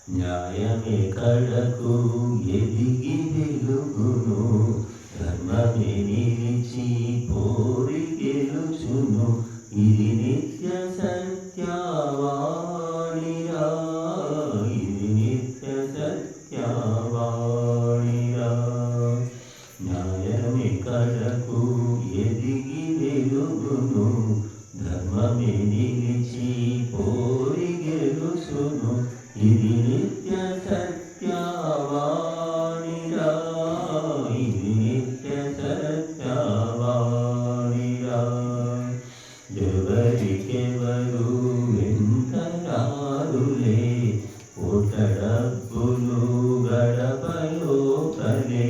న్యాయమే కడకు ఎదిగి వెలుగును, ధర్మమే నిలిచి పోరి గెలుచును. ఇది నిత్య సత్యవాణిరా, ఇది నిత్య సత్యవాణిరా. న్యాయమే కడకు ఎదిగి వెలుగును, ధర్మమే నిలిచి పోరి గెలుచును. ఇది నిత్య సత్యవాణిరా, ఇది నిత్య సత్యవాణిరా. ఎవరికెవరు వెంటరారులే, కోటడబ్బులు గడపలోపలే.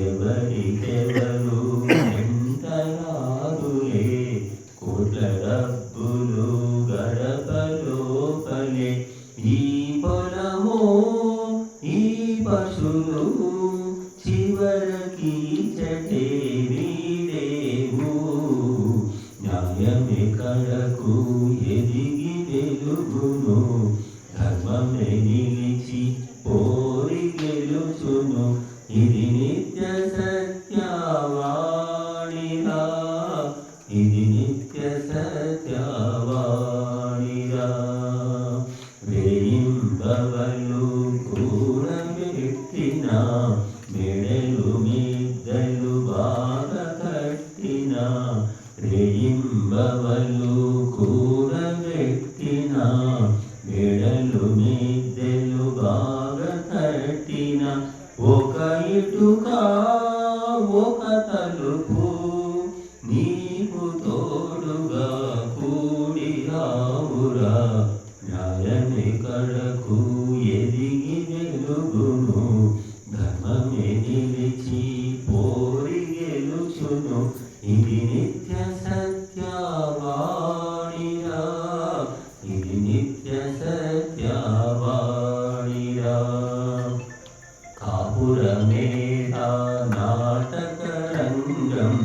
ఎవరికెవరు వెంటరారులే, కోటడబ్బులు గడపలోపలే. ఈ పొలము ఈ పశులు చివరికి చటే వీడేవు. న్యాయమే కడకు ఎదిగి వెలుగును, ధర్మమే నిలిచి పోరి గెలుచును. ఇది నిత్య సత్యవాణిరా, ఇది నిత్య సత్యవాణిరా. వేయింపవలు కూడబెట్టిన, మెడలు మిద్దెలు బాగా కట్టిన. వేయింపవలు కూడబెట్టిన, మెడలు మిద్దెలు బాగా కట్టిన. ఒక ఇటుక ఒక తలుపు నీకు తోడుగా కూడి రావురా. న్యాయమే కడకు ఎదిగి వెలుగును, ధర్మమే నిలిచి పోరి గెలుచును. ఇది నిత్య సత్యవాణిరా, ఇది నిత్య సత్యవాణిరా. కాపురమేరా నాటక రంగం,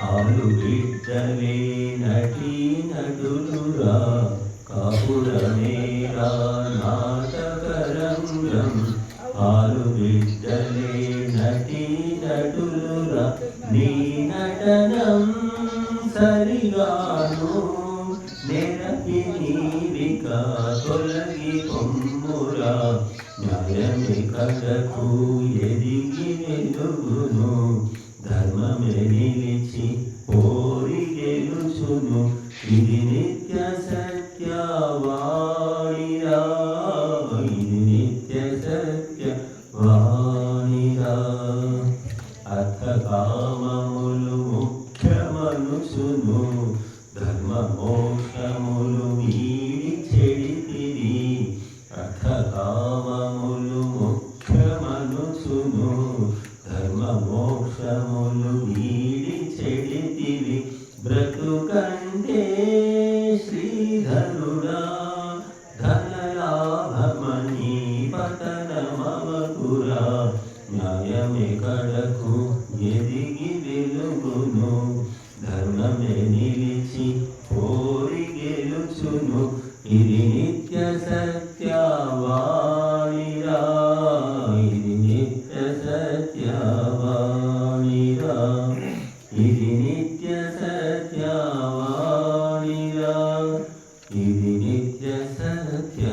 ఆలు బిడ్డలే నటీ నటులురా. కాపురమేరా నాటక రంగం, ఆలు బిడ్డలే నటీ నటులురా. నీ నటనం సరిగాను నెరపి నీవిక తొలగి పొమ్మురా. న్యాయమే కడకు ఎదిగి వెలుగును, ధర్మమే నిలిచి పోరి గెలుచును. ఇది నిత్య సత్యవాణిరా, ఇది నిత్య సత్యవాణిరా. అర్థకామములు ముఖ్యమనుచును, ధర్మ మోక్షములు వీడి చెడితివి. అర్థకామములు ముఖ్యమనుచును, ధర్మ మోక్షములు వీడి చెడితివి. బ్రతుకంటే శ్రీధరుడా, ధనలాభమని పతనమవకురా. న్యాయమే కడకు ఎదిగి వెలుగును, ధర్మమే నిలిచి పోరి గెలుచును. ఇది నిత్య సత్యవాణిరా, ఇది నిత్య సత్యవాణిరా, ఇది నిత్య సత్యవాణిరా, ఇది నిత్య సత్య